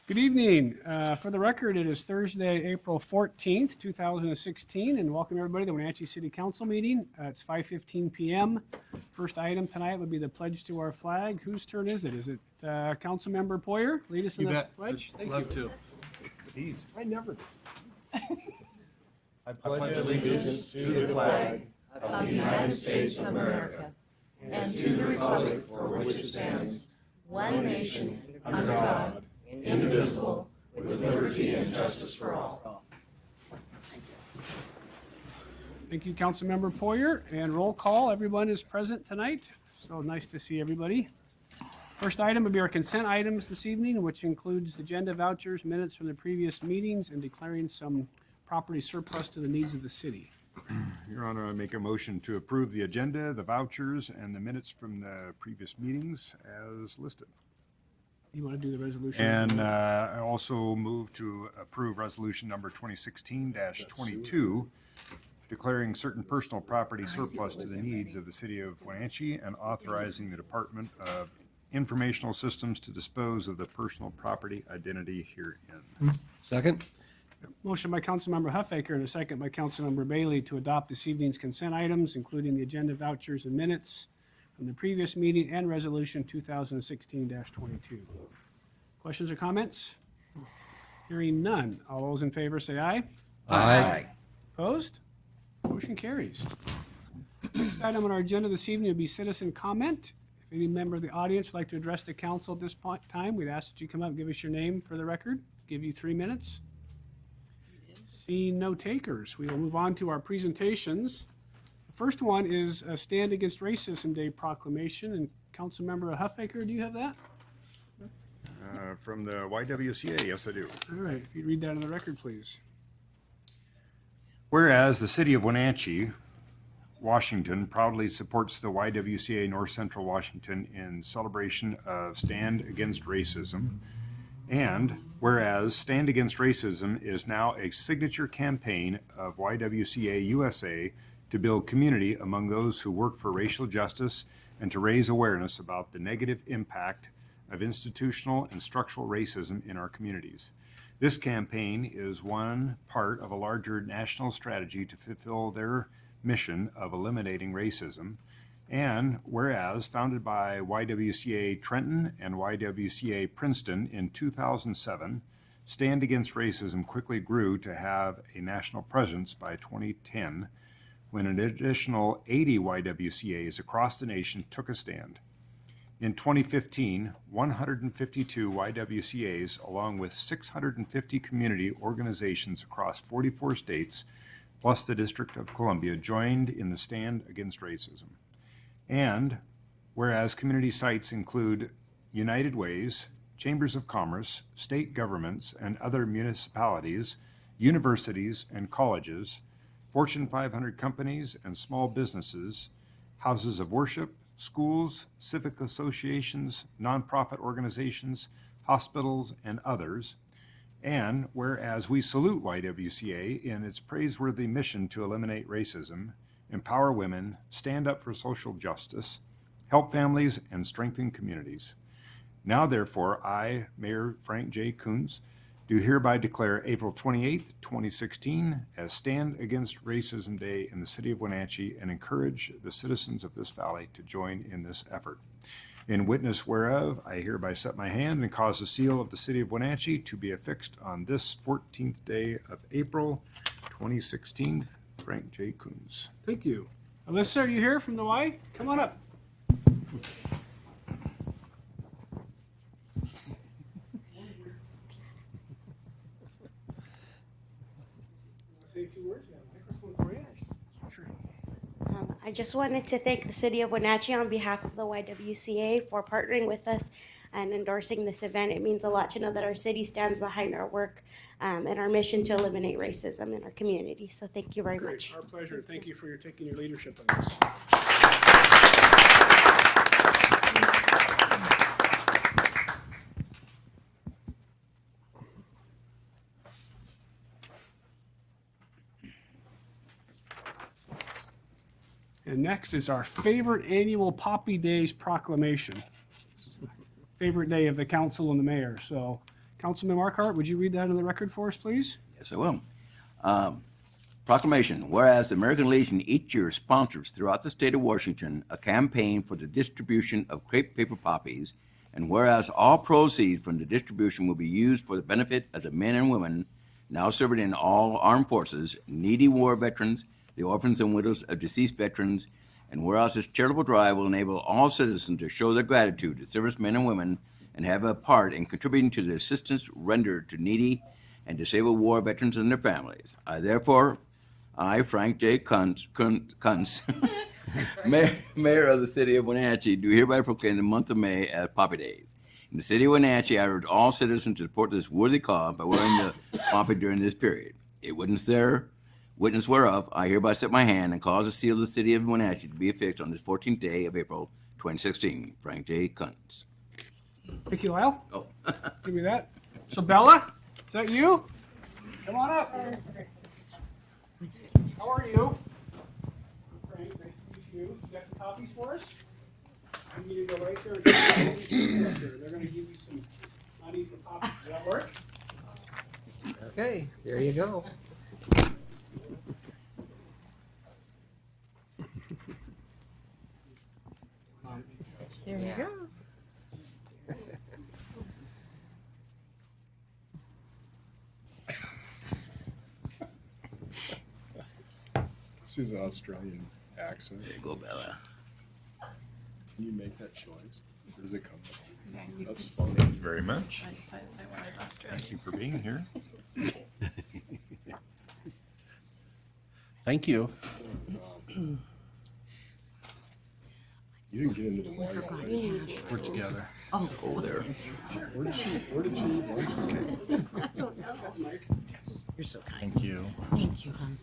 Good evening. For the record, it is Thursday, April 14th, 2016, and welcome everybody to the Wenatchee City Council meeting. It's 5:15 p.m. First item tonight would be the pledge to our flag. Whose turn is it? Is it Councilmember Poyer? Lead us in the pledge. Thank you. Love to. Please. I never. I pledge allegiance to the flag of the United States of America and to the republic for which it stands, one nation, under God, indivisible, with liberty and justice for all. Thank you, Councilmember Poyer. And roll call. Everyone is present tonight, so nice to see everybody. First item would be our consent items this evening, which includes agenda vouchers, minutes from the previous meetings, and declaring some property surplus to the needs of the city. Your Honor, I make a motion to approve the agenda, the vouchers, and the minutes from the previous meetings as listed. You want to do the resolution? And I also move to approve resolution number 2016-22, declaring certain personal property surplus to the needs of the city of Wenatchee and authorizing the Department of Informational Systems to dispose of the personal property identity herein. Second? Motion by Councilmember Huffaker and a second by Councilmember Bailey to adopt this evening's consent items, including the agenda vouchers and minutes from the previous meeting and resolution 2016-22. Questions or comments? Hearing none. All those in favor say aye. Aye. Opposed? Motion carries. Next item on our agenda this evening would be citizen comment. If any member of the audience would like to address the council at this time, we'd ask that you come up and give us your name for the record. Give you 3 minutes. Seeing no takers, we will move on to our presentations. The first one is a Stand Against Racism Day proclamation, and Councilmember Huffaker, do you have that? From the YWCA, yes I do. All right, if you'd read that on the record, please. Whereas the city of Wenatchee, Washington proudly supports the YWCA North Central Washington in celebration of Stand Against Racism. And whereas Stand Against Racism is now a signature campaign of YWCA USA to build community among those who work for racial justice and to raise awareness about the negative impact of institutional and structural racism in our communities. This campaign is one part of a larger national strategy to fulfill their mission of eliminating racism. And whereas founded by YWCA Trenton and YWCA Princeton in 2007, Stand Against Racism quickly grew to have a national presence by 2010, when an additional 80 YWCAs across the nation took a stand. In 2015, 152 YWCAs, along with 650 community organizations across 44 states, plus the District of Columbia, joined in the Stand Against Racism. And whereas community sites include United Ways, chambers of commerce, state governments, and other municipalities, universities and colleges, Fortune 500 companies and small businesses, houses of worship, schools, civic associations, nonprofit organizations, hospitals, and others. And whereas we salute YWCA in its praiseworthy mission to eliminate racism, empower women, stand up for social justice, help families, and strengthen communities. Now, therefore, I, Mayor Frank J. Coons, do hereby declare April 28th, 2016 as Stand Against Racism Day in the city of Wenatchee and encourage the citizens of this valley to join in this effort. In witness whereof, I hereby set my hand and cause the seal of the city of Wenatchee to be affixed on this 14th day of April, 2016. Frank J. Coons. Thank you. Alyssa, are you here from the Y? Come on up. Say 2 words. You have a microphone for you. Sure. I just wanted to thank the City of Wenatchee on behalf of the YWCA for partnering with us and endorsing this event. It means a lot to know that our city stands behind our work and our mission to eliminate racism in our community. So thank you very much. Our pleasure. Thank you for taking your leadership on this. And next is our favorite annual Poppy Days proclamation. This is the favorite day of the council and the mayor. So Councilman Markart, would you read that into the record for us, please? Yes, I will. Proclamation, whereas the American Legion each year sponsors throughout the state of Washington a campaign for the distribution of crepe paper poppies, and whereas all proceeds from the distribution will be used for the benefit of the men and women now serving in all armed forces, needy war veterans, the orphans and widows of deceased veterans, and whereas this charitable drive will enable all citizens to show their gratitude to servicemen and women and have a part in contributing to the assistance rendered to needy and disabled war veterans and their families. I, Frank J. Kuntz, Mayor of the City of Wenatchee, do hereby proclaim the month of May as Poppy Days. In the City of Wenatchee, I urge all citizens to support this worthy cause by wearing the poppy during this period. A witness whereof, I hereby set my hand and cause the seal of the City of Wenatchee to be affixed on this 14th day of April 2016. Frank J. Kuntz. Thank you, Lyle. Oh. Give me that. So Bella, is that you? Come on up. How are you? I'm Frank, nice to meet you. You got some copies for us? You need to go right there and get the They're gonna give you some money for copies. Does that work? Okay, there you go. Here you go. She's an Australian accent. There you go, Bella. Can you make that choice? Where does it come from? That's funny. Very much. Thank you for being here. Thank you. You didn't get into the wine already. We're together. Oh, there. Where did she eat lunch today? You're so kind. Thank you. Thank you, hon.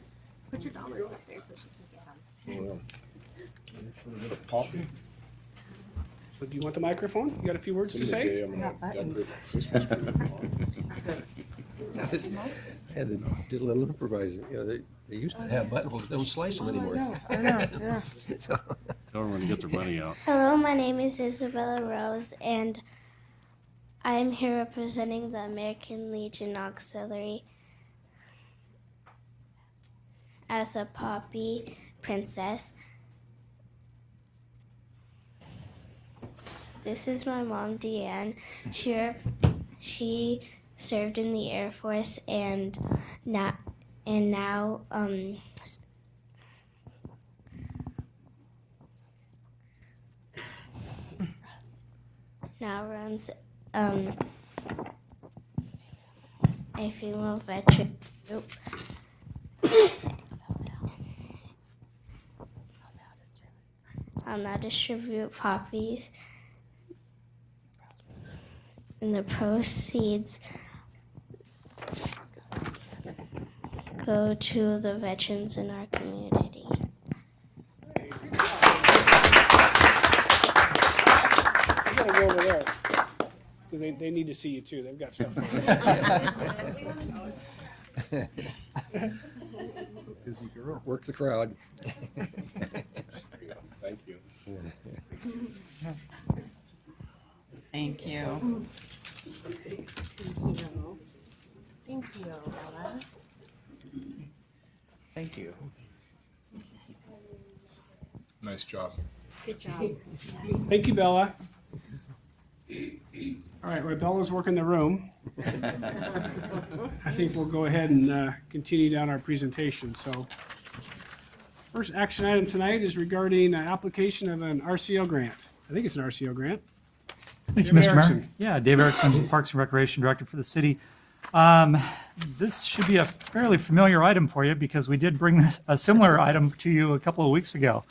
Oh, yeah. Poppy? So do you want the microphone? You got a few words to Someday say? I'm gonna Got decorate buttons. my Christmas tree with poppy. I had to do a little improvising. You know, they used to have buttons, they don't slice them anymore. I know, yeah. So, Tell everyone to get their money out. Hello, my name is Isabella Rose, and I'm here representing the American Legion Auxiliary as a poppy princess. This is my mom, Deanne. She served in the Air Force and now runs a female veteran group. I'll now distribute poppies, and the proceeds go to the veterans in our community. You gotta go over there. Because they need to see you too. They've got stuff for you. Busy girl. work the crowd. Thank you. Thank you. Thank you, Bella. Thank you. Nice job. Good job. Thank you, Bella. All right, while Bella's working the room, I think we'll go ahead and continue down our presentation. So, first action item tonight is regarding an application of an RCO grant. I think it's an RCO grant. Thank you, David Mr. Mayor. Erickson. Yeah, Dave Erickson, Parks and Recreation Director for the city. This should be a fairly familiar item for you because we did bring a similar item to you a couple of weeks ago.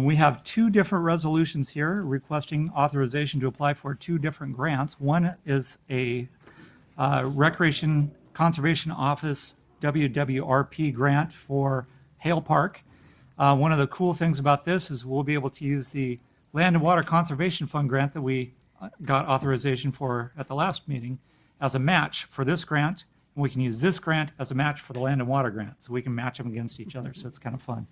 We have two different resolutions here requesting authorization to apply for two different grants. One is a Recreation Conservation Office WWRP grant for Hale Park. One of the cool things about this is we'll be able to use the Land and Water Conservation Fund grant that we got authorization for at the last meeting as a match for this grant. And we can use this grant as a match for the Land and Water grant. So we can match them against each other. So it's kind of fun.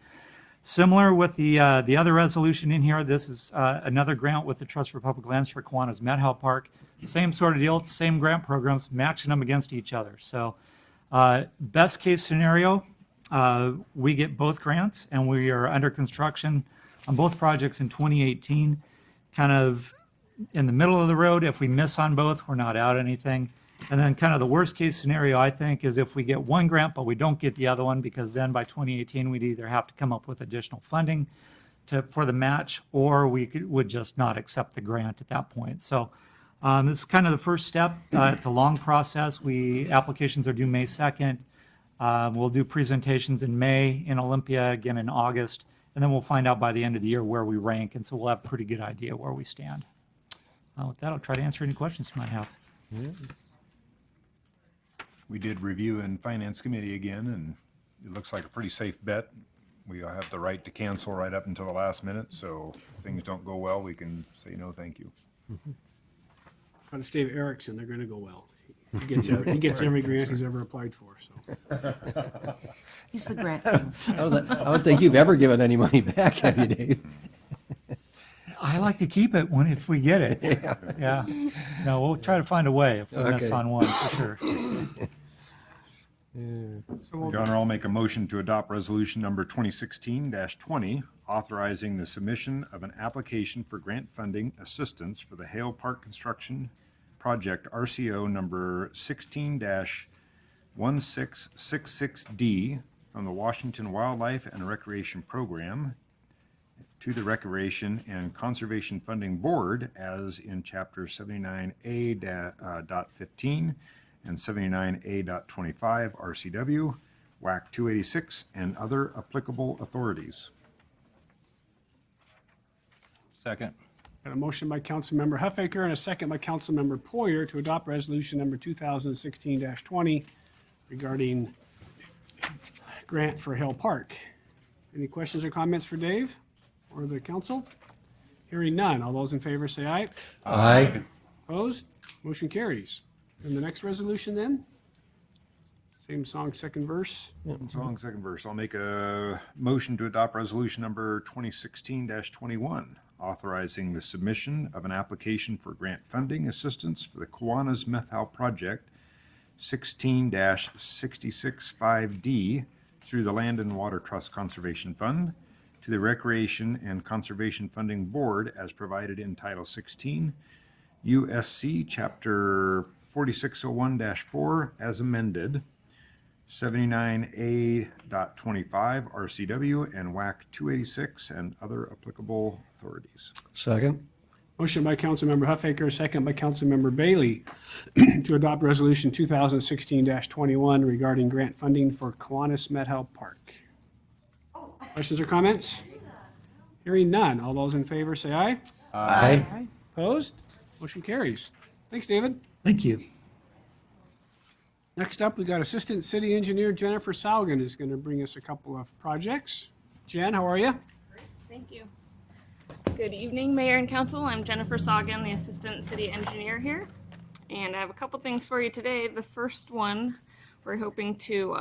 Similar with the other resolution in here, this is another grant with the Trust for Public Lands for Kiwanis Met Hale Park. same sort of deal, same grant programs, matching them against each other. So best case scenario, we get both grants and we are under construction on both projects in 2018, kind of in the middle of the road. If we miss on both, we're not out anything. And then kind of the worst case scenario, I think, is if we get one grant, but we don't get the other one, because then by 2018, we'd either have to come up with additional funding for the match, or would just not accept the grant at that point. So this is kind of the first step. It's a long process. Applications are due May 2nd. We'll do presentations in May in Olympia, again in August, and then we'll find out by the end of the year where we rank, and so we'll have a pretty good idea where we stand. With that, I'll try to answer any questions you might have. We did review in Finance Committee again, and it looks like a pretty safe bet. We have the right to cancel right up until the last minute, so if things don't go well, we can say no, thank you. Out of Dave Erickson, they're going to go well. He gets every grant he's ever applied for, so. He's the grant king. I don't think you've ever given any money back, have you, Dave? I like to keep it if we get it. Yeah. No, we'll try to find a way if we miss Okay. on one, for sure. Your Honor, I'll make a motion to adopt resolution number 2016-20, authorizing the submission of an application for grant funding assistance for the Hale Park construction project RCO number 16-1666D from the Washington Wildlife and Recreation Program to the Recreation and Conservation Funding Board as in Chapter 79A.15 and 79A.25 RCW, WAC 286, and other applicable authorities. Second. Got a motion by Councilmember Huffaker and a second by Councilmember Poyer to adopt resolution number 2016-20 regarding grant for Hale Park. Any questions or comments for Dave or the council? Hearing none. All those in favor say aye. Aye. Opposed? Motion carries. And the next resolution then? Same song, second verse. Song, second verse. I'll make a motion to adopt resolution number 2016-21, authorizing the submission of an application for grant funding assistance for the Kiwanis Methal Project 16-665D through the Land and Water Trust Conservation Fund to the Recreation and Conservation Funding Board as provided in Title 16, USC Chapter 4601-4 as amended, 79A.25 RCW and WAC 286 and other applicable authorities. Second? Motion by Councilmember Huffaker, second by Councilmember Bailey to adopt resolution 2016-21 regarding grant funding for Kiwanis Methal Park. Questions or comments? Hearing none. All those in favor say aye. Aye. Opposed? Motion carries. Thanks, David. Thank you. Next up, we got Assistant City Engineer Jennifer Salgan is going to bring us a couple of projects. Jen, how are you? Thank you. Good evening, Mayor and Council. I'm Jennifer Sagan, the Assistant City Engineer here. And I have a couple things for you today. The first one, we're hoping to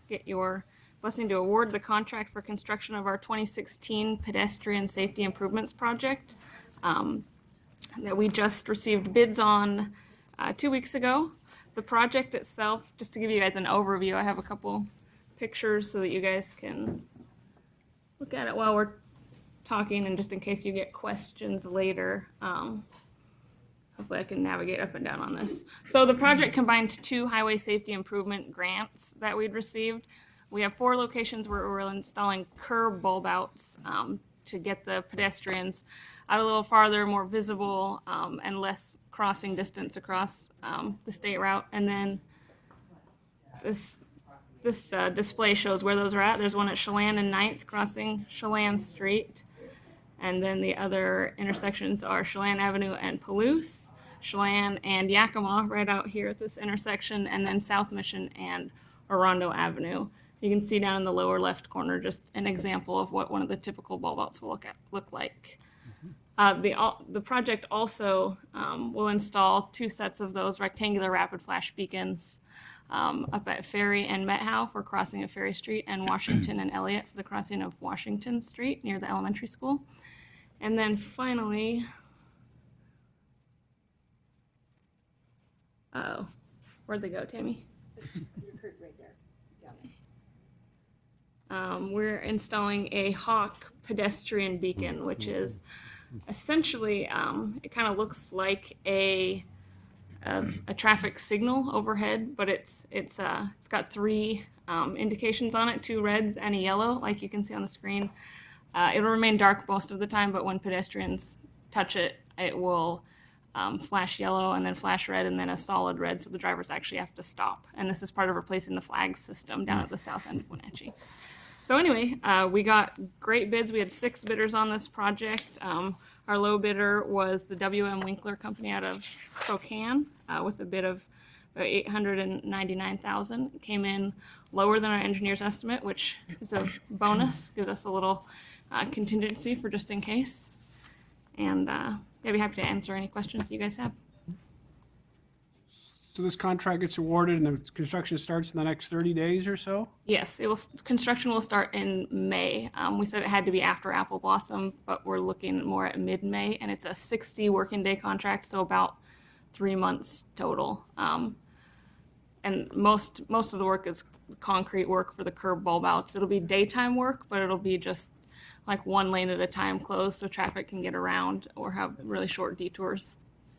get your blessing to award the contract for construction of our 2016 Pedestrian Safety Improvements Project that we just received bids on 2 weeks ago. The project itself, just to give you guys an overview, I have a couple pictures so that you guys can look at it while we're talking, and just in case you get questions later. Hopefully I can navigate up and down on this. So the project combined 2 highway safety improvement grants that we'd received. We have 4 locations where we're installing curb bulb outs to get the pedestrians out a little farther, more visible, and less crossing distance across the state route. And then this display shows where those are at. There's one at Chelan and 9th crossing Chelan Street. And then the other intersections are Chelan Avenue and Palouse, Chelan and Yakima right out here at this intersection, and then South Mission and Orondo Avenue. You can see down in the lower left corner just an example of what one of the typical bulb outs will look like. The project also will install 2 sets of those rectangular rapid flash beacons up at Ferry and Methow for crossing of Ferry Street, and Washington and Elliott for the crossing of Washington Street near the elementary school. And then finally, Oh, where'd they go, Tammy? We're installing a Hawk pedestrian beacon, which is essentially, it kind of looks like a traffic signal overhead, but it's got three indications on it, 2 reds and a yellow, like you can see on the screen. It'll remain dark most of the time, but when pedestrians touch it, it will flash yellow and then flash red and then a solid red, so the drivers actually have to stop. And this is part of replacing the flag system down at the south end of Wenatchee. So anyway, we got great bids. We had 6 bidders on this project. Our low bidder was the W.M. Winkler Company out of Spokane with a bid of $899,000. It came in lower than our engineer's estimate, which is a bonus, gives us a little contingency for just in case. And I'd be happy to answer any questions you guys have. So this contract gets awarded and the construction starts in the next 30 days or so? Yes, construction will start in May. We said it had to be after Apple Blossom, but we're looking more at mid-May, and it's a 60 working day contract, so about 3 months total. And most of the work is concrete work for the curb bulb outs. It'll be daytime work, but it'll be just like 1 lane at a time closed so traffic can get around or have really short detours.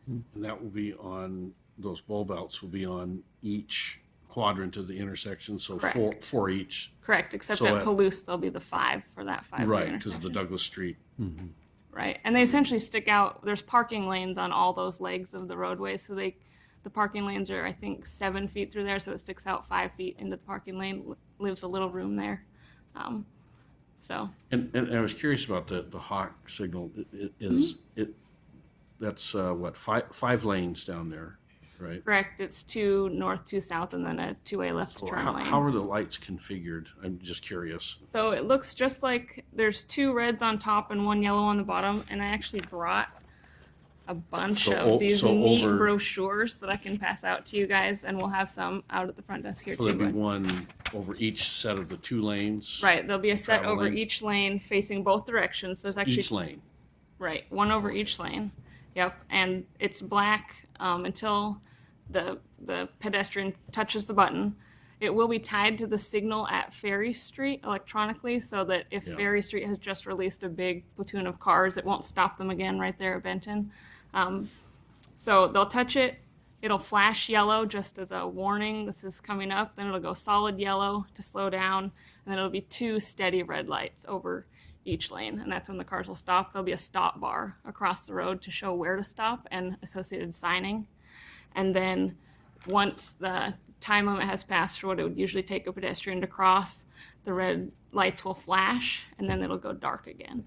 And that will be on, those bulb outs will be on each quadrant of the intersection, so for each. Correct, except So at Palouse, there'll be the 5 for that 5 Right, intersection. because of the Douglas Street. Right, and they essentially stick out. There's parking lanes on all those legs of the roadway, so the parking lanes are, I think, 7 feet through there, so it sticks out 5 feet into the parking lane, leaves a little room there. So And I was curious about the Hawk signal. That's what, 5 lanes down there, right? correct, it's 2 north, 2 south, and then a 2-way left So turn how lane. are the lights configured? I'm just curious. So it looks just like there's 2 reds on top and 1 yellow on the bottom, and I actually brought a bunch of these neat brochures that I can pass out to you guys, and we'll have some out at the front desk here So too. there'd be but- one over each set of the 2 lanes? Right, there'll be a set Travel over lanes? each lane facing both directions. There's actually Each lane? right, one over each lane. Yep, and it's black until the pedestrian touches the button. It will be tied to the signal at Ferry Street electronically, so that if Yeah. Ferry Street has just released a big platoon of cars, it won't stop them again right there at Benton. So they'll touch it. It'll flash yellow just as a warning. This is coming up. Then it'll go solid yellow to slow down, and then it'll be 2 steady red lights over each lane, and that's when the cars will stop. There'll be a stop bar across the road to show where to stop and associated signing. And then once the time limit has passed for what it would usually take a pedestrian to cross, the red lights will flash, and then it'll go dark again.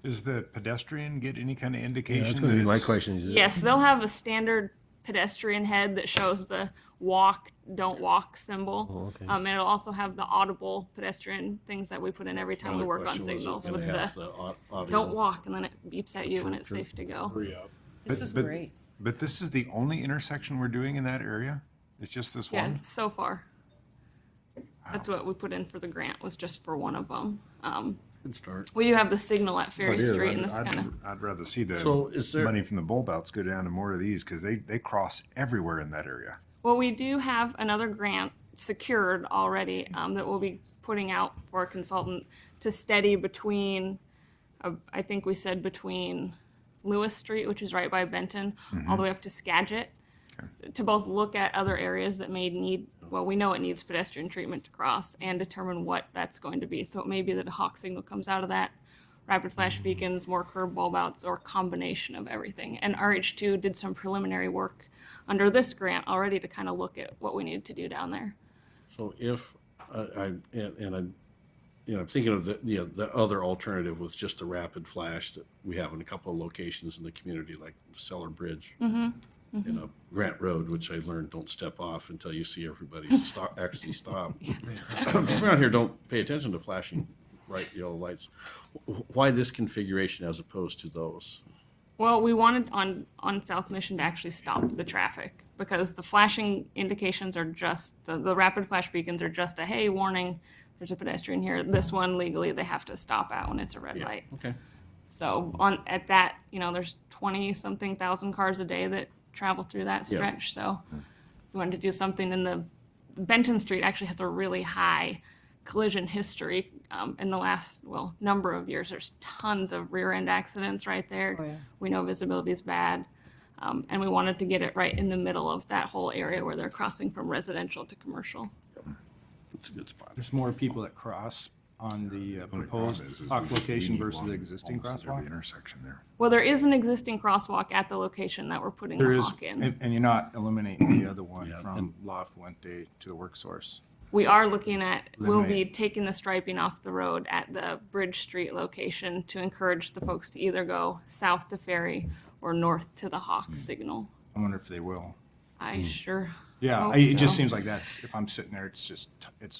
Does the pedestrian get any kind of Yeah, indication? that's going to be that my it's- question. Is it- Yes, they'll have a standard pedestrian head that shows the walk, don't walk symbol. Oh, okay. And it'll also have the audible pedestrian things that we put in every time we Another work on question was, signals it's with gonna have the audio. don't walk, and then it beeps at you when it's safe to go. Hurry up. This is but- great. But this is the only intersection we're doing in that area? It's just this Yeah, one? so far. That's what we put in for the grant, was just for one of them. Good start. We do have the signal at Ferry it is. Street, and this I'd, kind of, I'd rather see the So is there- money from the bulb outs go down to more of these, because they cross everywhere in that area. well, we do have another grant secured already that we'll be putting out for a consultant to steady between, I think we said between Lewis Street, which is right by Benton, all the way up to Skagit, to both look at other areas that may need, well, we know it needs pedestrian treatment to cross, and determine what that's going to be. So it may be that a hawk signal comes out of that, rapid flash beacons, more curb bulb outs, or a combination of everything. And RH2 did some preliminary work under this grant already to kind of look at what we needed to do down there. So if, I'm thinking of the other alternative with just a rapid flash that we have in a couple of locations in the community, like the Cellar Bridge. You know, Grant Road, which I learned don't step off until you see everybody actually stop. Around here, don't pay attention to flashing bright yellow lights. Why this configuration as opposed to those? Well, we wanted on South Mission to actually stop the traffic, because the flashing indications are just, the rapid flash beacons are just a, hey, warning, there's a pedestrian here. This one, legally, they have to stop at when it's a red light. Okay. So at that, there's 20-something thousand cars a day that travel through that Yeah. stretch. So we wanted to do something in the Benton Street actually has a really high collision history in the last, number of years. There's tons of rear end accidents right there. Oh, yeah. We know visibility is bad. And we wanted to get it right in the middle of that whole area where they're crossing from residential to commercial. It's a good spot. There's more people that cross on the proposed Hawk location versus the existing crosswalk? Intersection there. Well, there is an existing crosswalk at the location that we're putting There the is, Hawk in. and you're not eliminating the other one Yeah, from La Fuente to the work source. We are looking at, we'll be Eliminate. taking the striping off the road at the Bridge Street location to encourage the folks to either go south to Ferry or north to the Hawk signal. I wonder if they will. I sure Yeah, hope it just so. seems like that's, if I'm sitting there, it's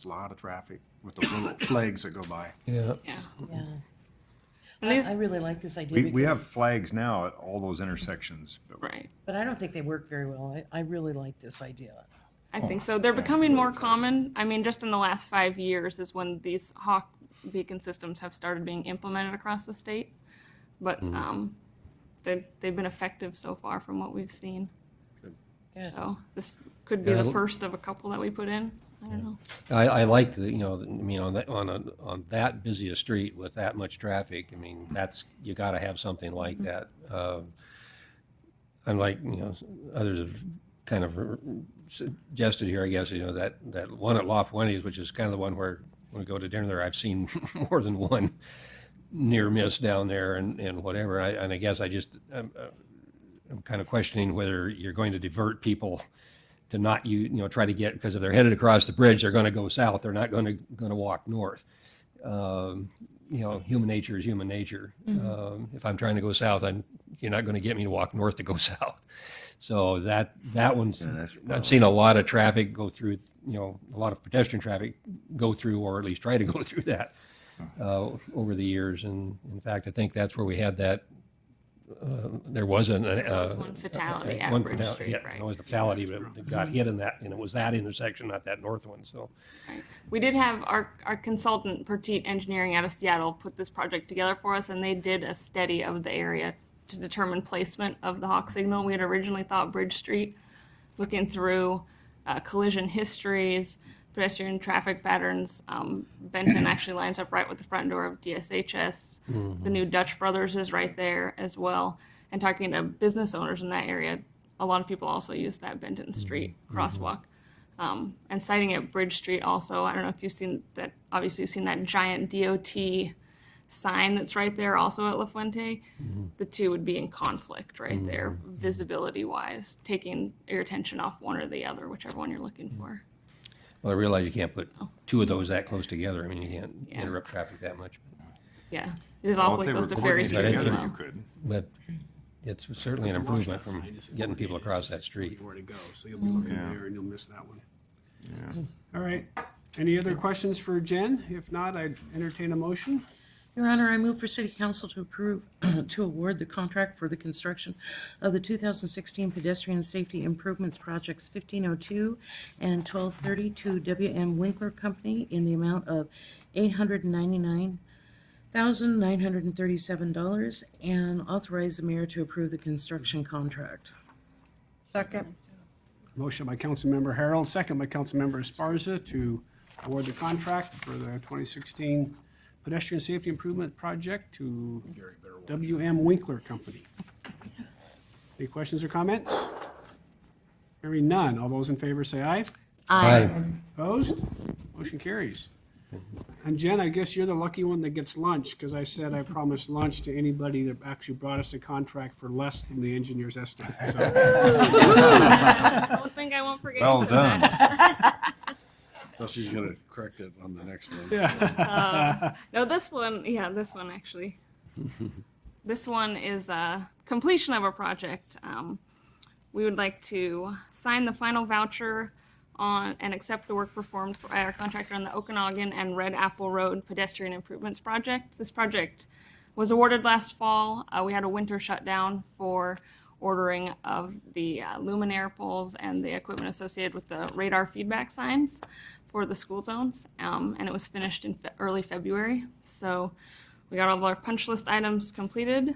a lot of traffic with those little flags that go by. Yeah. Yeah. Yeah. And these, I really like this idea We because, have flags now at all those intersections, but right. but I don't think they work very well. I really like this idea. I think so. They're becoming more common. I mean, just in the last 5 years is when these Hawk beacon systems have started being implemented across the state. But they've been effective so far from what we've seen. Good. So this could be Yeah, the first of a couple that we put in. I don't know. I like the, on that busy a street with that much traffic, I mean, you gotta have something like that. Unlike, others have kind of suggested here, I guess, that one at La Fuentes, which is kind of the one where when we go to dinner there, I've seen more than one near miss down there and whatever. I guess I'm kind of questioning whether you're going to divert people to not try to get, because if they're headed across the bridge, they're going to go south. They're not going to walk north. Human nature is human nature. If I'm trying to go south, you're not going to get me to walk north to go south. So that one's, I've seen a lot of traffic go through, a lot of pedestrian traffic go through, or at least try to go through that over the years. And in fact, I think that's where we had that. There was There was one fatality at one Bridge fatality, Street, yeah, right? it was the fatality, but it got hit in that, and it was that intersection, not that north one. So Right. We did have our consultant, Petite Engineering out of Seattle, put this project together for us, and they did a study of the area to determine placement of the Hawk signal. We had originally thought Bridge Street, looking through collision histories, pedestrian traffic patterns. Benton actually lines up right with the front door of DSHS. The new Dutch Brothers is right there as well. And talking to business owners in that area, a lot of people also use that Benton Street crosswalk. And citing at Bridge Street also, I don't know if you've seen that, obviously you've seen that giant DOT sign that's right there also at La Fuente. The two would be in conflict right there, visibility wise, taking your attention off one or the other, whichever one you're looking for. well, I realize you can't put two of those that close together. I mean, you can't Yeah. interrupt traffic that much. Yeah, it is well, if awfully they were close to Ferry coordinated Street as together, well. you could. But it's certainly an improvement from getting people across that street. Where to go, so you'll be looking Yeah. there and you'll miss that one. Yeah. All right. Any other questions for Jen? If not, I'd entertain a motion. Your Honor, I move for City Council to approve, to award the contract for the construction of the 2016 Pedestrian Safety Improvements Projects 1502 and 1230 to W.M. Winkler Company in the amount of $899,937 and authorize the mayor to approve the construction contract. Second. Motion by Councilmember Harold, second by Councilmember Esparza to award the contract for the 2016 Pedestrian Safety Improvement Project to W.M. Winkler Company. Any questions or comments? Hearing none. All those in favor say aye. Aye. Opposed? Motion carries. And Jen, I guess you're the lucky one that gets lunch, because I said I promised lunch to anybody that actually brought us a contract for less than the engineer's estimate. So I don't think I won't forget. Well you said that. So she's going to correct it on the next one. yeah. No, this one actually. This one is completion of a project. We would like to sign the final voucher on and accept the work performed by our contractor on the Okanagan and Red Apple Road Pedestrian Improvements Project. This project was awarded last fall. We had a winter shutdown for ordering of the luminaire poles and the equipment associated with the radar feedback signs for the school zones, and it was finished in early February. So we got all of our punch list items completed.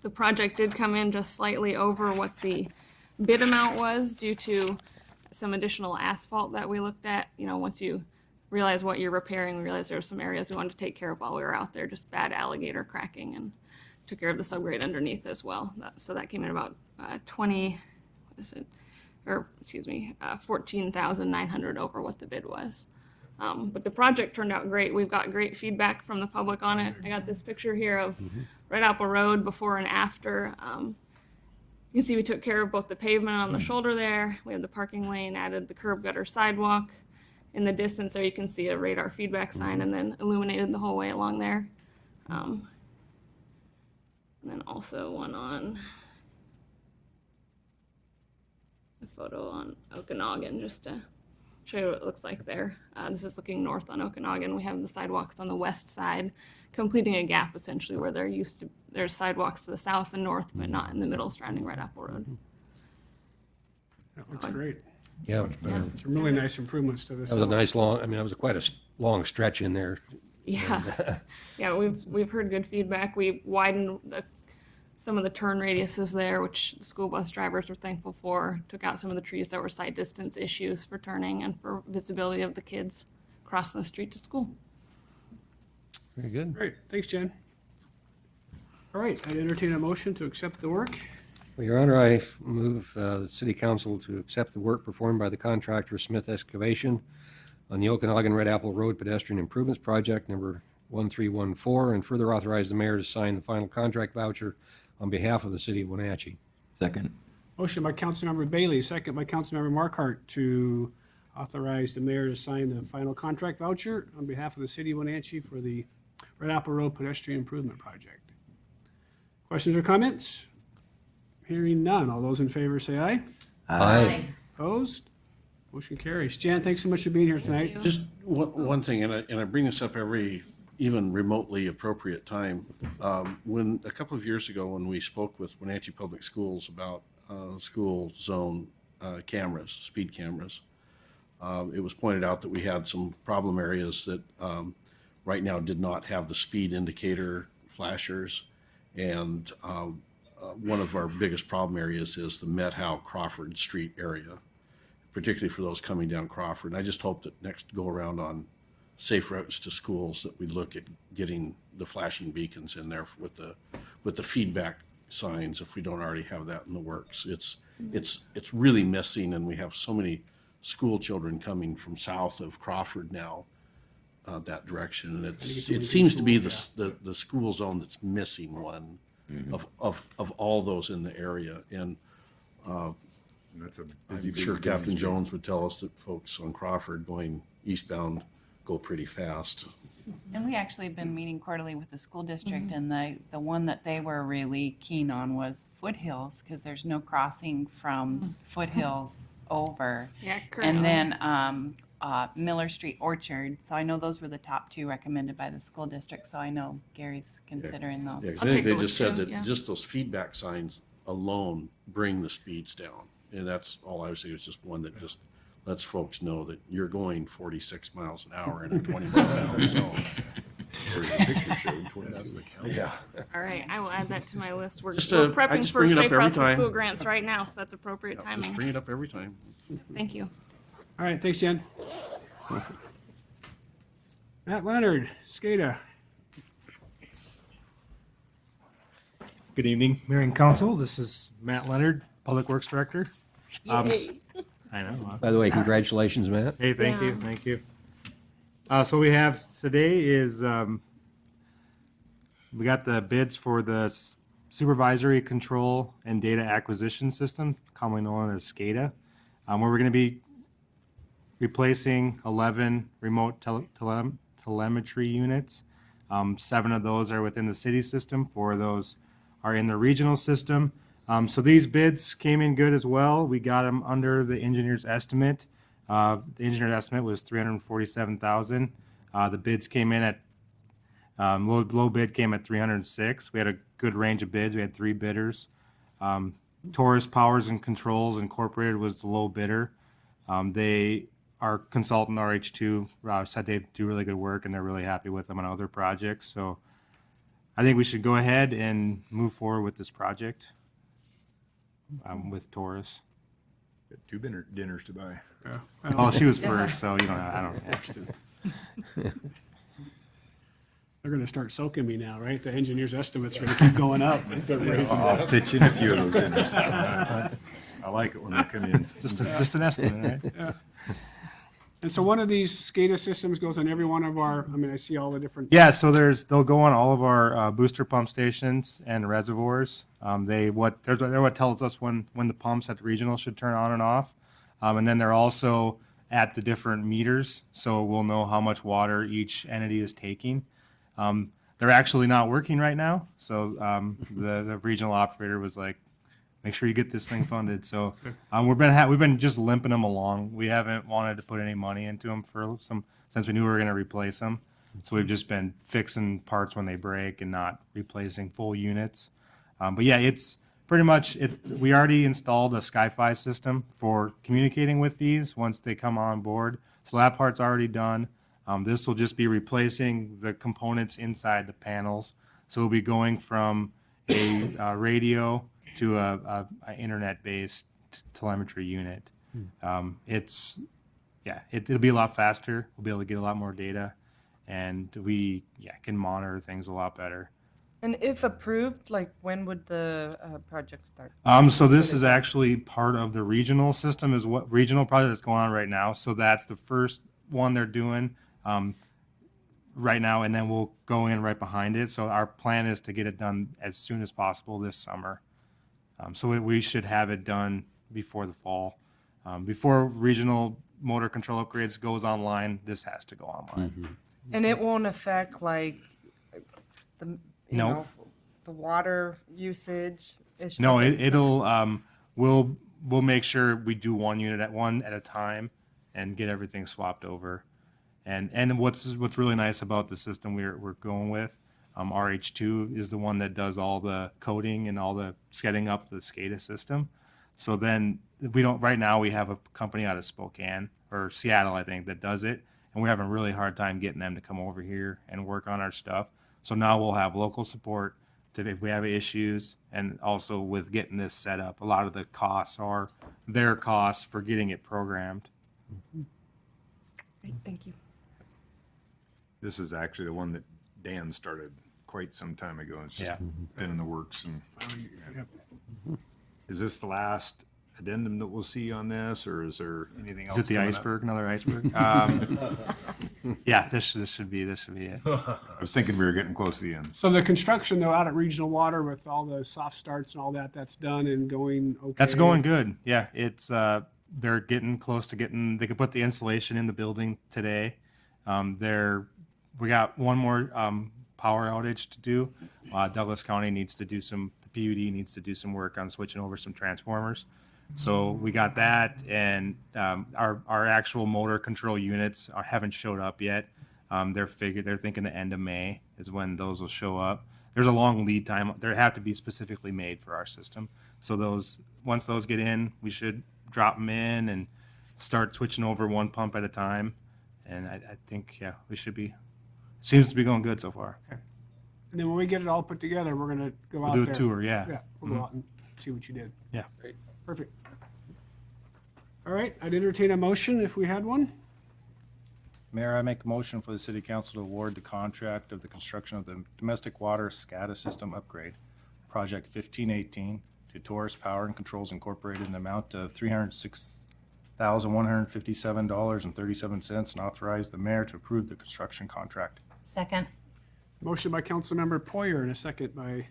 The project did come in just slightly over what the bid amount was due to some additional asphalt that we looked at. You know, once you realize what you're repairing, we realized there were some areas we wanted to take care of while we were out there, just bad alligator cracking, and took care of the subgrade underneath as well. So that came in about 14,900 over what the bid was. But the project turned out great. We've got great feedback from the public on it. I got this picture here of Red Apple Road before and after. You can see we took care of both the pavement on the shoulder there. We have the parking lane, added the curb gutter sidewalk. In the distance there, you can see a radar feedback sign, and then illuminated the whole way along there. And then also one on the photo on Okanagan, just to show you what it looks like there. This is looking north on Okanagan. We have the sidewalks on the west side, completing a gap essentially where there's sidewalks to the south and north, but not in the middle surrounding Red Apple Road. That looks great. Yeah, Some really nice improvements to this. that was a nice long, I mean, that was quite a long stretch in there. Yeah, yeah, we've heard good feedback. We widened some of the turn radiuses there, which school bus drivers were thankful for. Took out some of the trees that were sight distance issues for turning and for visibility of the kids crossing the street to school. Very good. Great, thanks, Jen. All right, I'd entertain a motion to accept the work. Well, Your Honor, I move the City Council to accept the work performed by the contractor Smith Excavation on the Okanagan Red Apple Road Pedestrian Improvements Project number 1314, and further authorize the mayor to sign the final contract voucher on behalf of the City of Wenatchee. Second. Motion by Councilmember Bailey, second by Councilmember Markart to authorize the mayor to sign the final contract voucher on behalf of the city of Wenatchee for the Red Apple Road Pedestrian Improvement Project. Questions or comments? Hearing none. All those in favor say aye. Aye. Opposed? Motion carries. Jan, thanks so much for being here tonight. you. Just one thing, and I bring this up every even remotely appropriate time. When a couple of years ago, when we spoke with Wenatchee Public Schools about school zone cameras, speed cameras, it was pointed out that we had some problem areas that right now did not have the speed indicator flashers, and one of our biggest problem areas is the Methow Crawford Street area, particularly for those coming down Crawford. And I just hope that next go around on safe routes to schools that we look at getting the flashing beacons in there with the feedback signs if we don't already have that in the works. It's really missing, and we have so many school children coming from south of Crawford now that direction, and it seems to be the school zone that's missing one of all those in the area. And That's a I'm busy, sure busy Captain street. Jones would tell us that folks on Crawford going eastbound go pretty fast. And we actually have been meeting quarterly with the school district, and the one that they were really keen on was Foothills, because there's no crossing from Foothills over. Yeah, currently. And then Miller Street Orchard. So I know those were the top two recommended by the school district, so I know Gary's considering those. Yeah, 'cause I'll I think take a they look just said too, that yeah. just those feedback signs alone bring the speeds down. And that's all I was saying, is just one that just lets folks know that you're going 46 miles an hour in a 20-mile zone. Or the picture showed 22. That's the count. Yeah. All right, I will add that to my list. We're, Just, we're I prepping just for bring it up Safe every Routes to time. School grants right now, so that's appropriate Just timing. bring it up every time. Thank you. All right, thanks, Jen. Matt Leonard, SCADA. Good evening, Mayor and Council. This is Matt Leonard, Public Works Director. I know. By the way, congratulations, Matt. Hey, thank you, Yeah. thank you. So we have today is we got the bids for the supervisory control and data acquisition system, commonly known as SCADA, where we're going to be replacing 11 remote telemetry units. 7 of those are within the city system. 4 of those are in the regional system. So these bids came in good as well. We got them under the engineer's estimate. The engineer's estimate was $347,000. The bids came in at low bid came at $306,000. We had a good range of bids. We had 3 bidders. Taurus Powers and Controls Incorporated was the low bidder. Our consultant RH2 said they do really good work, and they're really happy with them on other projects. So I think we should go ahead and move forward with this project with Taurus. Got two dinners to buy. Yeah. Oh, she was first, so you don't. I don't have to. They're gonna start soaking me now, right? The engineer's estimates are gonna keep going up. I'll pitch in a few of those dinners. I like it when they come in. Just an estimate, right? Yeah. And so one of these SCADA systems goes on every one of our, I mean, I see all the different. Yeah, so they'll go on all of our booster pump stations and reservoirs. They're what tells us when the pumps at the regional should turn on and off. And then they're also at the different meters, so we'll know how much water each entity is taking. They're actually not working right now, so the regional operator was like, make sure you get this thing funded. So we've been just limping them along. We haven't wanted to put any money into them since we knew we were going to replace them. So we've just been fixing parts when they break and not replacing full units. But yeah, it's pretty much we already installed a Sky-Fi system for communicating with these once they come on board. So that part's already done. This will just be replacing the components inside the panels. So we'll be going from a radio to a internet-based telemetry unit. It'll be a lot faster. We'll be able to get a lot more data, and we can monitor things a lot better. And if approved, like when would the project start? So this is actually part of the regional system, is what regional project that's going on right now. So that's the first one they're doing right now, and then we'll go in right behind it. So our plan is to get it done as soon as possible this summer. So we should have it done before the fall. Before regional motor control upgrades goes online, this has to go online. Mm-hmm. And it won't affect like the No. the water usage? No, it'll we'll make sure we do one unit at a time and get everything swapped over. And what's really nice about the system we're going with, RH2 is the one that does all the coding and all the setting up the SCADA system. So then right now we have a company out of Spokane or Seattle, I think, that does it. And we're having a really hard time getting them to come over here and work on our stuff. So now we'll have local support if we have issues, and also with getting this set up. A lot of the costs are their costs for getting it programmed. Great, thank you. This is actually the one that Dan started quite some time ago. It's just been in the works. And is this the last addendum that we'll see on this, or is there anything else? Is it the coming up? iceberg? Another iceberg? Yeah, this should be it. I was thinking we were getting close to the end. So the construction though out at Regional Water with all the soft starts and all that, that's done and going okay? That's going good. Yeah, it's they're getting close to they could put the insulation in the building today. We got one more power outage to do. Douglas County needs to do the PUD needs to do some work on switching over some transformers. So we got that, and our actual motor control units haven't showed up yet. They're thinking the end of May is when those will show up. There's a long lead time. They have to be specifically made for our system. So once those get in, we should drop them in and start switching over one pump at a time. And I think we should be. Seems to be going good so far. And then when we get it all put together, we're gonna go out We'll do there. a tour. Yeah, we'll go out and see what you did. Yeah. Great. Perfect. All right, I'd entertain a motion if we had one. Mayor, I make a motion for the city council to award the contract of the construction of the domestic water SCADA system upgrade, project 1518, to Taurus Power and Controls Incorporated in the amount of $306,157.37, and authorize the mayor to approve the construction contract. Second. Motion by Councilmember Poyer and a second by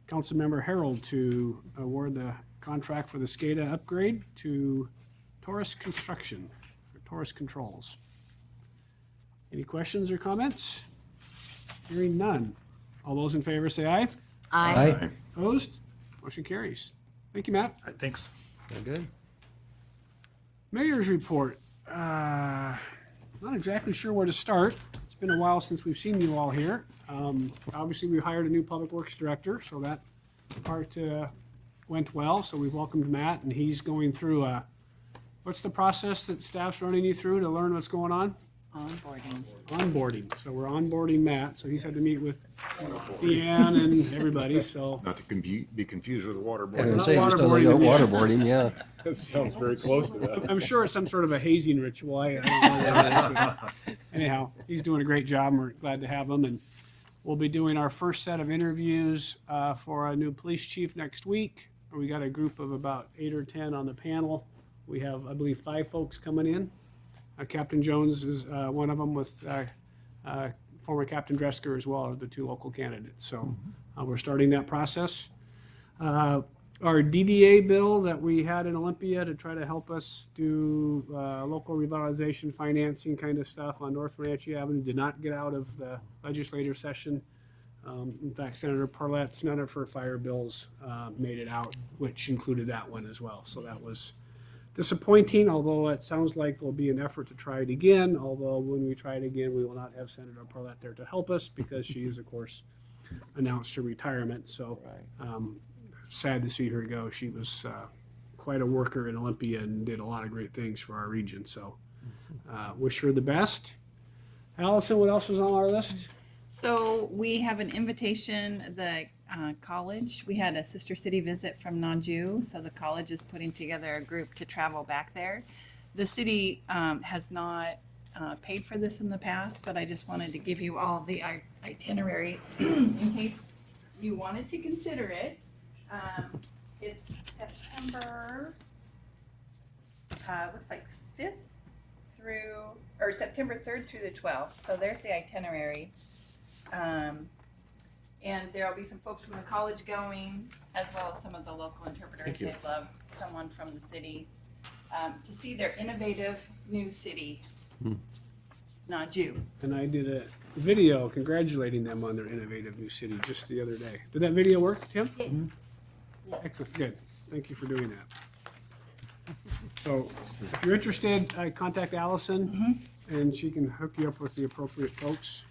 Councilmember Harold to award the contract for the SCADA upgrade to Taurus Construction, or Taurus Controls. Any questions or comments? Hearing none. All those in favor say aye. Aye. Opposed? Motion carries. Thank you, Matt. All right, thanks. Very good. Mayor's report. Not exactly sure where to start. It's been a while since we've seen you all here. Obviously, we hired a new public works director, so that part went well. So we've welcomed Matt, and he's going through what's the process that staff's running you through to learn what's going on? Onboarding. So we're onboarding Matt, so he's had to meet with Deanne and everybody, so. Not to be confused with I'm waterboarding. gonna say, we still got waterboarding, yeah. That sounds very close to that. I'm sure it's some sort of a hazing ritual. I don't know what it is, but anyhow, he's doing a great job, and we're glad to have him. And we'll be doing our first set of interviews for a new police chief next week. We got a group of about 8 or 10 on the panel. We have, I believe, 5 folks coming in. Captain Jones is one of them, with former Captain Dresker as well, are the 2 local candidates. So we're starting that process. Our DDA bill that we had in Olympia to try to help us do local revitalization financing kind of stuff on North Wenatchee Avenue did not get out of the legislative session. In fact, Senator Parlett's none of her fire bills made it out, which included that one as well. So that was disappointing, although it sounds like there'll be an effort to try it again. Although when we try it again, we will not have Senator Parlett there to help us, because she is, of course, announced her retirement. So sad to see her go. She was quite a worker in Olympia and did a lot of great things for our region. So wish her the best. Allison, what else was on our list? So we have an invitation, the college, we had a sister city visit from Nanju, so the college is putting together a group to travel back there. The city has not paid for this in the past, but I just wanted to give you all the itinerary in case you wanted to consider it. It's September, looks like 5th through, or September 3rd through the 12th, so there's the itinerary. And there'll be some folks from the college going, as well as some of the local interpreters. Thank you. They'd love someone from the city to see their innovative new city, Nanju. And I did a video congratulating them on their innovative new city just the other day. Did that video work, Tim? Excellent, good. Thank you for doing that. So if you're interested, contact Allison, and she can hook you up with the appropriate folks.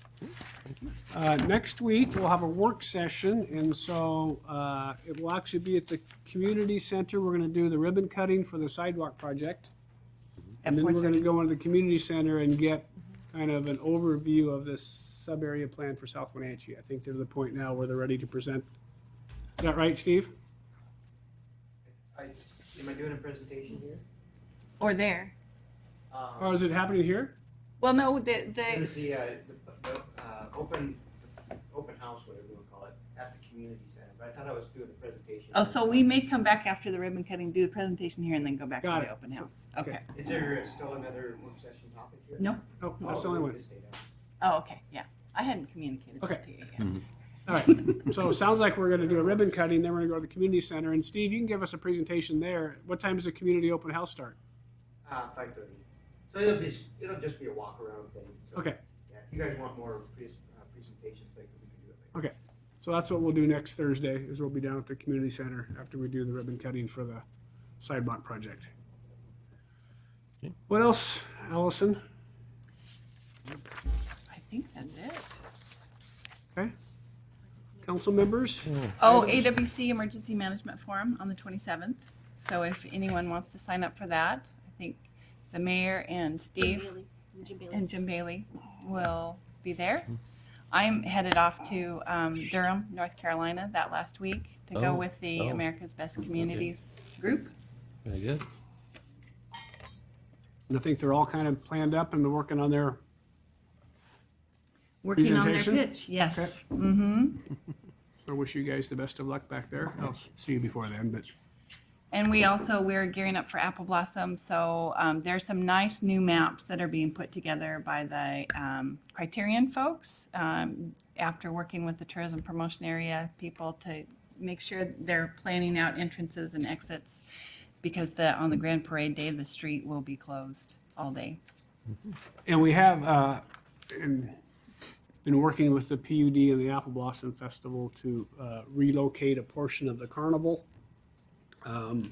Next week, we'll have a work session, and so it will actually be at the community center. We're going to do the ribbon cutting for the sidewalk project. And then we're going to go into the community center and get kind of an overview of this sub-area plan for South Wenatchee. I think they're to the point now where they're ready to present. Is that right, Steve? Am I doing a presentation here? Or there. Or is it happening here? Well, no, There's the open house, whatever you want to call it, at the community center, but I thought I was doing a presentation. oh, so we may come back after the ribbon cutting, do the presentation here, and then go back to Got the it. open house. Okay. Okay. Is there still another work session topic here? No? Oh, that's the only one. Oh, okay, yeah. I hadn't communicated Okay. that to you yet. All right, so it sounds like we're going to do a ribbon cutting, then we're going to go to the community center. And Steve, you can give us a presentation there. What time does the community open house start? 5:30. So it'll just be a walk around thing. So, Okay. Yeah, if you guys want more presentations, like we can do it. Okay, so that's what we'll do next Thursday, is we'll be down at the community center after we do the ribbon cutting for the sidewalk project. What else, Allison? I think that's it. Okay. Council members? Oh, AWC Emergency Management Forum on the 27th. So if anyone wants to sign up for that, I think the mayor and Steve and Jim Bailey will be there. I'm headed off to Durham, North Carolina that last week to go with the America's Best Communities group. Very good. And I think they're all kind of planned up and they're working on their Working on their presentation? pitch, yes. Okay. Mm-hmm. I wish you guys the best of luck back there. I'll see you before then, but And we're gearing up for Apple Blossom. So there's some nice new maps that are being put together by the Criterion folks after working with the tourism promotion area people to make sure they're planning out entrances and exits, because on the Grand Parade Day, the street will be closed all day. And we have been working with the PUD and the Apple Blossom Festival to relocate a portion of the carnival.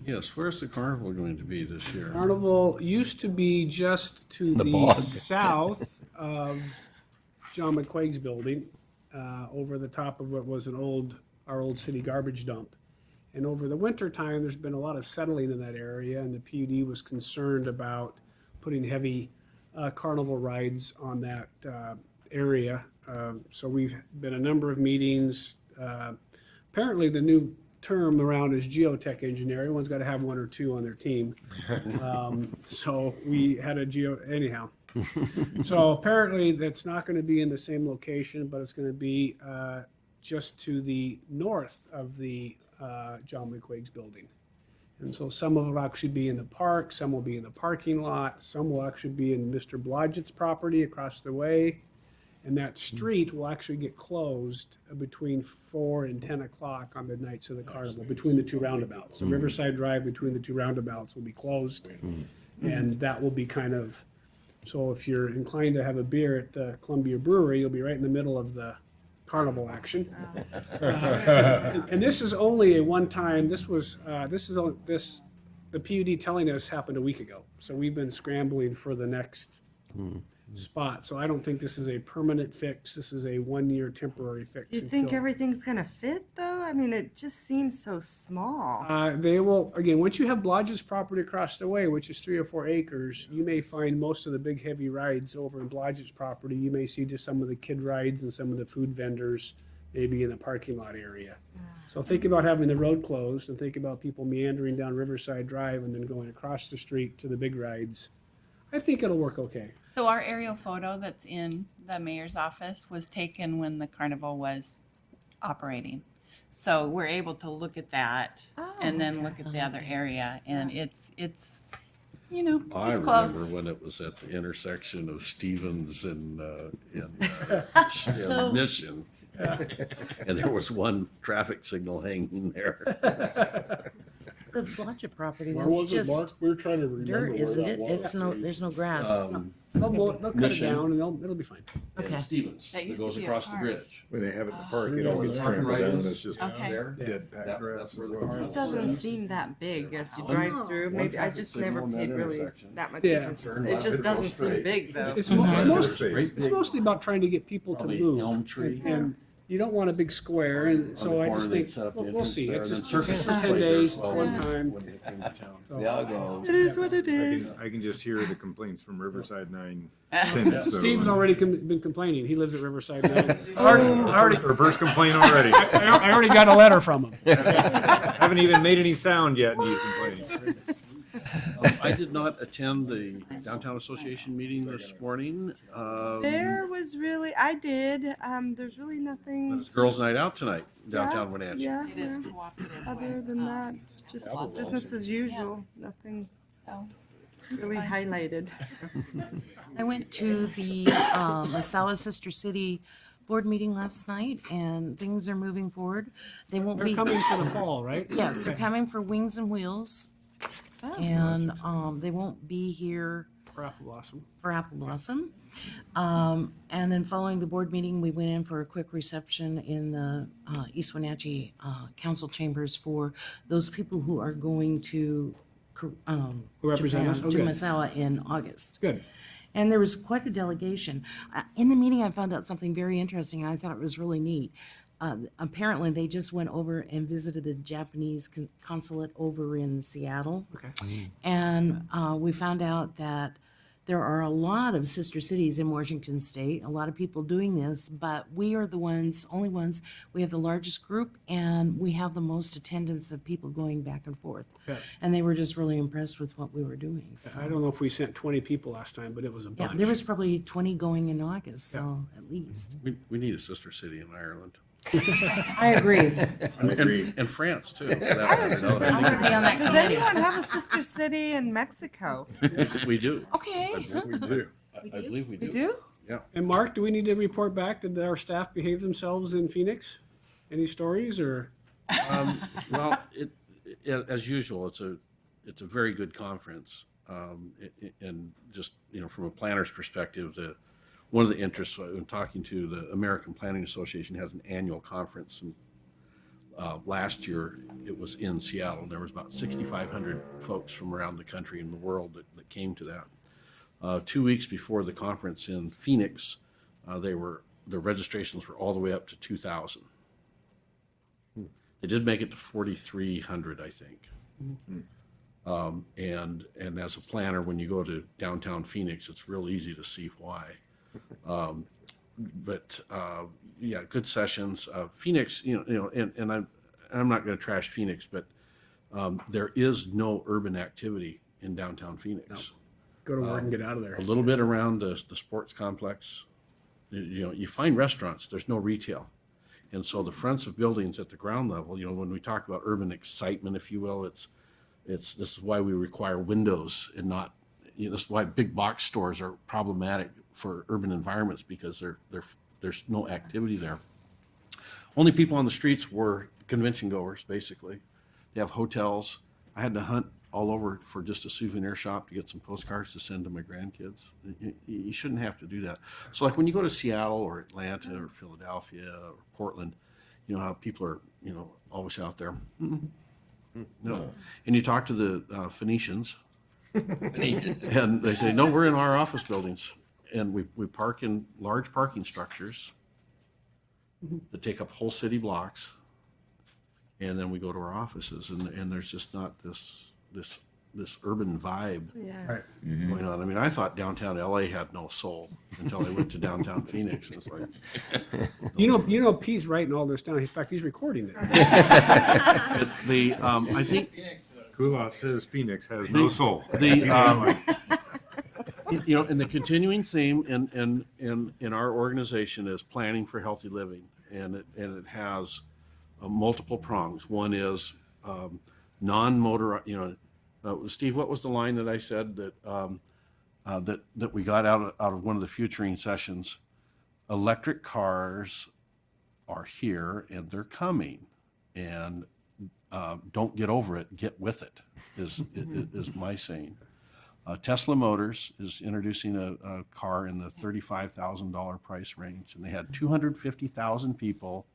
Yes, where's the carnival going to be this year? Carnival used to be just to The the bog. south of John McQuaig's building, over the top of what was our old city garbage dump. And over the winter time, there's been a lot of settling in that area, and the PUD was concerned about putting heavy carnival rides on that area. So we've been a number of meetings. Apparently, the new term around is geotech engineer. Everyone's got to have one or two on their team. So we had anyhow. So apparently, that's not going to be in the same location, but it's going to be just to the north of the John McQuaig's building. And so some of them will actually be in the park, some will be in the parking lot, some will actually be in Mr. Blodgett's property across the way. And that street will actually get closed between 4 and 10 o'clock on the nights of the carnival, between the two roundabouts. So Riverside Drive between the two roundabouts will be closed. And that will be kind of, so if you're inclined to have a beer at the Columbia Brewery, you'll be right in the middle of the carnival action. And this is only a one-time, the PUD telling us happened a week ago. So we've been scrambling for the next spot. So I don't think this is a permanent fix. This is a one-year temporary fix. You think until- everything's gonna fit though? I mean, it just seems so small. They will, again, once you have Blodgett's property across the way, which is 3 or 4 acres, you may find most of the big heavy rides over in Blodgett's property. You may see just some of the kid rides and some of the food vendors maybe in the parking lot area. So think about having the road closed and think about people meandering down Riverside Drive and then going across the street to the big rides. I think it'll work okay. So our aerial photo that's in the mayor's office was taken when the carnival was operating. So we're able to look at that and then look at the other area, and it's you know, I it's remember close. when it was at the intersection of Stevens and So- Mission. And there was one traffic signal hanging there. The Blodgett property, Where that's was it, Mark? just We were trying to remember dirt, where isn't that it? was. It's no, there's no grass. They'll cut it Mission. down and it'll be fine. Okay. And Stevens, That that used to goes be a across the park. bridge. When they have it in the park, it Yeah, all where gets the parking trampled right down, is. it's just Okay. There. dead packed grass. That's where the It carnival just doesn't is. seem that big as you Oh. drive through. One Maybe I traffic just signal never in that paid really intersection. that much Yeah. attention. It just doesn't seem big though. It's Straight. mostly about trying to get people to Probably move. elm tree. And you don't want a big square, and so the I corner, just they'd think, set up the we'll entrance see. there, It's and just then it's just for circus 10 played there days, as it's well one time. when they came to town. See how it goes. It is what it is. I can just hear the complaints from Riverside 9. Steve's already been complaining. He lives at Riverside now. Our first complaint already. I already got a letter from him. Haven't even made any sound yet and he's complaining. I did not attend the Downtown Association meeting this morning. There was really, I did. There's really nothing. It's Girls' Night Out tonight, downtown Wenatchee. Yeah. It is cooperative. Other than that, just business as usual. Nothing So, really fine. highlighted. I went to the Massawa Sister City board meeting last night, and things are moving forward. They won't They're be. coming for the fall, right? Yes, they're coming for Wings and Wheels, and they won't be here For Apple Blossom. for Apple Blossom. And then following the board meeting, we went in for a quick reception in the East Wenatchee council chambers for those people who are going to Who represent Japan, us? Oh, to good. Massawa in August. Good. And there was quite a delegation. In the meeting, I found out something very interesting, and I thought it was really neat. Apparently, they just went over and visited the Japanese consulate over in Seattle. Okay. And we found out that there are a lot of sister cities in Washington State, a lot of people doing this, but we are the only ones, we have the largest group, and we have the most attendance of people going back and forth. Yeah. And they were just really impressed with what we were doing. So. I don't know if we sent 20 people last time, but it was a Yeah, bunch. there was probably 20 going in August, so at least. We need a sister city in Ireland. I agree. And France too. for that I matter. was just Now that I I'm think gonna be on that Does committee. anyone have a sister city in Mexico? about it. We do. Okay. We do. I believe we do. You do? Yeah. And Mark, do we need to report back? Did our staff behave themselves in Phoenix? Any stories or? Well, as usual, it's a very good conference. And just, from a planner's perspective, one of the interests when talking to the American Planning Association has an annual conference. And last year it was in Seattle. There was about 6,500 folks from around the country and the world that came to that. 2 weeks before the conference in Phoenix, the registrations were all the way up to 2,000. They did make it to 4,300, I think. And as a planner, when you go to downtown Phoenix, it's real easy to see why. But yeah, good sessions. Phoenix, and I'm not going to trash Phoenix, but there is no urban activity in downtown Phoenix. Go to work and get out of there. A little bit around the sports complex. You find restaurants. There's no retail. And so the fronts of buildings at the ground level, when we talk about urban excitement, if you will, this is why we require windows and not, this is why big box stores are problematic for urban environments, because there's no activity there. Only people on the streets were convention goers, basically. They have hotels. I had to hunt all over for just a souvenir shop to get some postcards to send to my grandkids. You shouldn't have to do that. So like when you go to Seattle or Atlanta or Philadelphia or Portland, you know how people are, always out there. No. And you talk to the Phoenicians, and they say, no, we're in our office buildings. And we park in large parking structures that take up whole city blocks. And then we go to our offices, and there's just not this urban vibe going on. I mean, I thought downtown LA had no soul until I went to downtown Phoenix. It's like, P's writing all this down. In fact, he's recording it. I think Kula says Phoenix has no soul. and the continuing theme in our organization is planning for healthy living, and it has multiple prongs. One is non-motor. Steve, what was the line that I said that we got out of one of the futuring sessions? Electric cars are here and they're coming, and don't get over it, get with it, is my saying. Tesla Motors is introducing a car in the $35,000 price range, and they had 250,000 people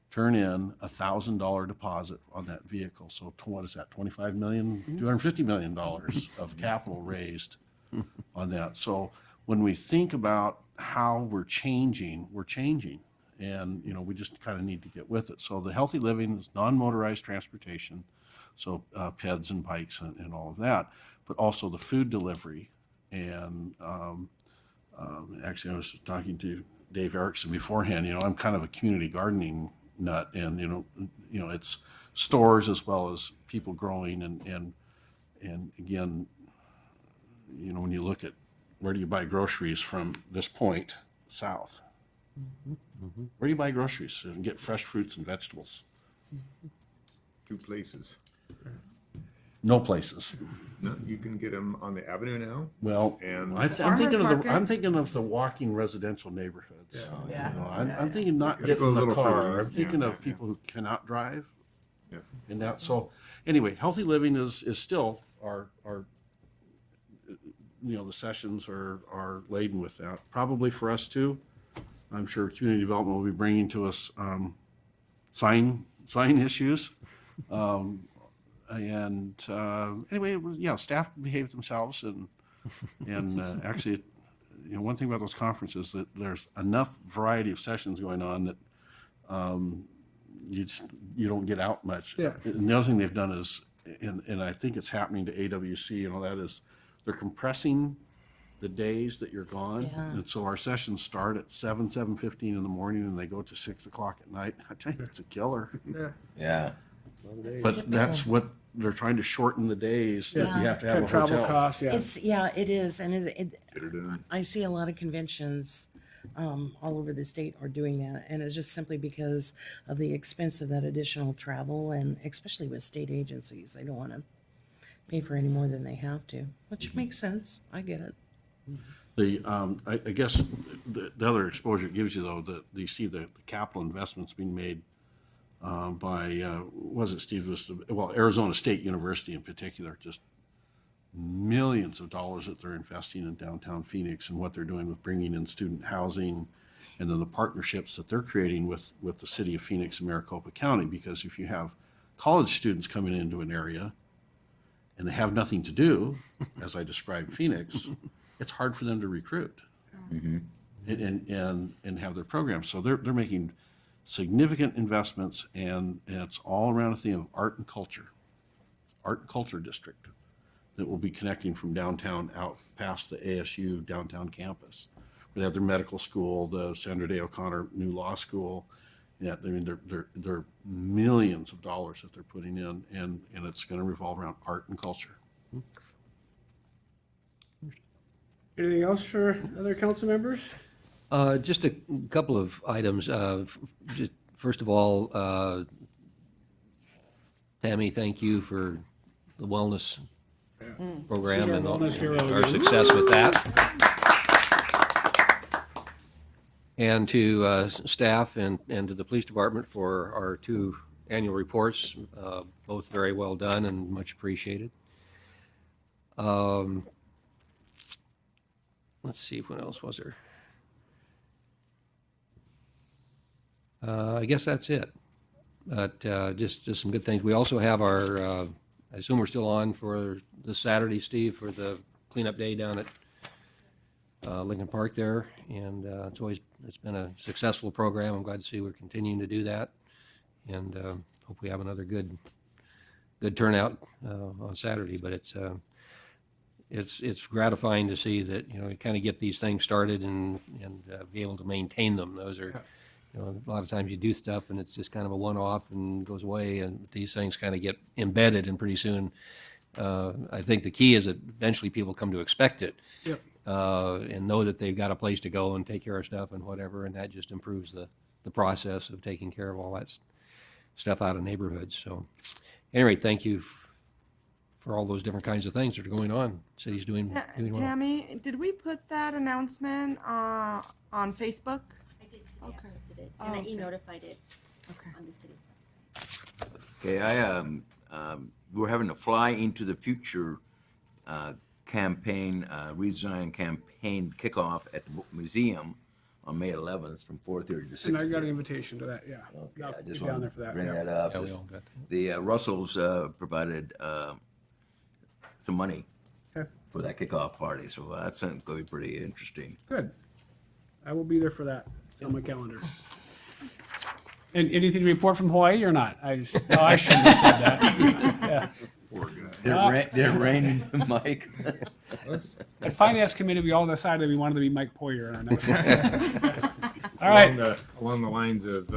turn in $1,000 deposit on that vehicle. So what is that, $25 million, $250 million of capital raised on that. So when we think about how we're changing, and we just kind of need to get with it. So the healthy living is non-motorized transportation, so PEDs and bikes and all of that, but also the food delivery. And actually, I was talking to Dave Erickson beforehand. I'm kind of a community gardening nut, and it's stores as well as people growing, and again, when you look at where do you buy groceries from this point south, where do you buy groceries and get fresh fruits and vegetables? 2 places. No places. No, you can get them on the avenue now. Well, and I'm thinking of the walking residential neighborhoods. I'm thinking not Gotta getting go a in the little car. further. I'm thinking Yeah, of people who cannot drive. Yeah. And that, so anyway, healthy living is still our the sessions are laden with that. Probably for us too. I'm sure community development will be bringing to us sign issues. Anyway, staff behaved themselves, and actually, one thing about those conferences that there's enough variety of sessions going on that you don't get out much. Yeah. And the other thing they've done is, and I think it's happening to AWC and all that, is they're compressing the days that you're gone. Yeah. And so our sessions start at 7:15 in the morning, and they go to 6 o'clock at night. I tell you, it's a killer. Yeah. But that's what they're trying to shorten the days that you have to have a travel hotel. costs, yeah. It is, and Get it done. I see a lot of conventions all over the state are doing that, and it's just simply because of the expense of that additional travel, and especially with state agencies, they don't want to pay for any more than they have to, which makes sense. I get it. I guess the other exposure it gives you, though, that you see the capital investments being made by, was it Steve? Arizona State University in particular, just millions of dollars that they're investing in downtown Phoenix, and what they're doing with bringing in student housing, and then the partnerships that they're creating with the city of Phoenix and Maricopa County. Because if you have college students coming into an area and they have nothing to do, as I described Phoenix, it's hard for them to recruit and have their programs. So they're making significant investments, and it's all around a theme of art and culture. art and culture district that will be connecting from downtown out past the ASU downtown campus. They have their medical school, the Sandra Day O'Connor new law school. Yeah, I mean, they're millions of dollars that they're putting in, and it's going to revolve around art and culture. Anything else for other council members? Just a couple of items. Just first of all, Tammy, thank you for the wellness program She's our and wellness hero our again. success with that. And to staff and to the police department for our 2 annual reports, both very well done and much appreciated. Let's see, what else was there? I guess that's it. But just some good things. We also have our, I assume we're still on for this Saturday, Steve, for the cleanup day down at Lincoln Park there. And it's been a successful program. I'm glad to see we're continuing to do that. And hope we have another good turnout on Saturday. But it's gratifying to see that, you know, you kind of get these things started and be able to maintain them. Those are, you know, a lot of times you do stuff and it's just kind of a one-off and goes away, and these things kind of get embedded, and pretty soon, I think the key is that eventually people come to expect it. Yep. And know that they've got a place to go and take care of stuff and whatever, and that just improves the process of taking care of all that stuff out of neighborhoods. So, anyway, thank you for all those different kinds of things that are going on. City's doing well. Tammy, did we put that announcement on Facebook? I did, Okay. posted it, Oh, and I okay. e-notified it Okay. on the city. Okay, we're having a Fly into the Future campaign, redesign campaign kickoff at the museum on May 11th from 4:30 to 6:30. And I got an invitation to that, yeah. Okay, I'll I be just down want there to for that. bring yeah. that up. Yeah, we all got that. The Russells provided some money Okay. for that kickoff party, so that's going to be pretty interesting. Good. I will be there for that. It's on my calendar. And anything to report from Hawaii or not? I shouldn't have said that. Yeah. Did it rain, Mike? At Finance Committee, we all decided we wanted to be Mike Poyer. And all right. Along the lines of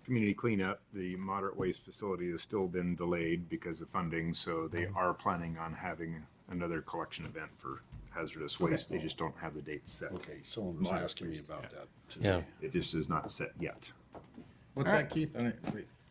community cleanup, the moderate waste facility has still been delayed because of funding, so they are planning on having another collection event for hazardous waste. They just don't have the date set. Okay, someone was asking me about that today. Yeah. It just is not set yet. What's that, Keith? Wait,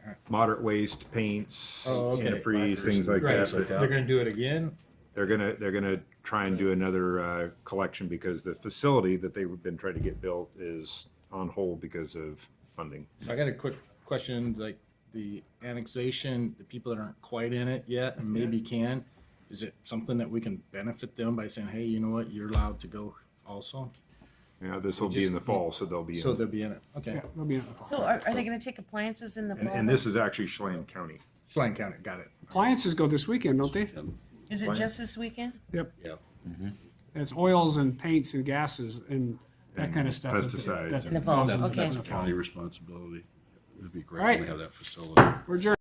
all right. Moderate waste, paints, Oh, okay. antifreeze, things like Right, that. so they're gonna do it again? They're gonna try and do another collection because the facility that they've been trying to get built is on hold because of funding. So I got a quick question, like the annexation, the people that aren't quite in it yet and maybe can, is it something that we can benefit them by saying, hey, you know what, you're allowed to go also? Yeah, this will be in the fall, so they'll be So in. they'll be in it, okay. Yeah, we'll be in the fall. So are they going to take appliances in the fall? And this is actually Chelan County. Chelan County, got it. Appliances go this weekend, don't they? Is it just this weekend? Yep. Yeah. It's oils and paints and gases and that And kind of stuff. pesticides. That's- In the fall, that's- okay. that's That's a county responsibility. It'd be great All right. when we have that facility. We're adjourned.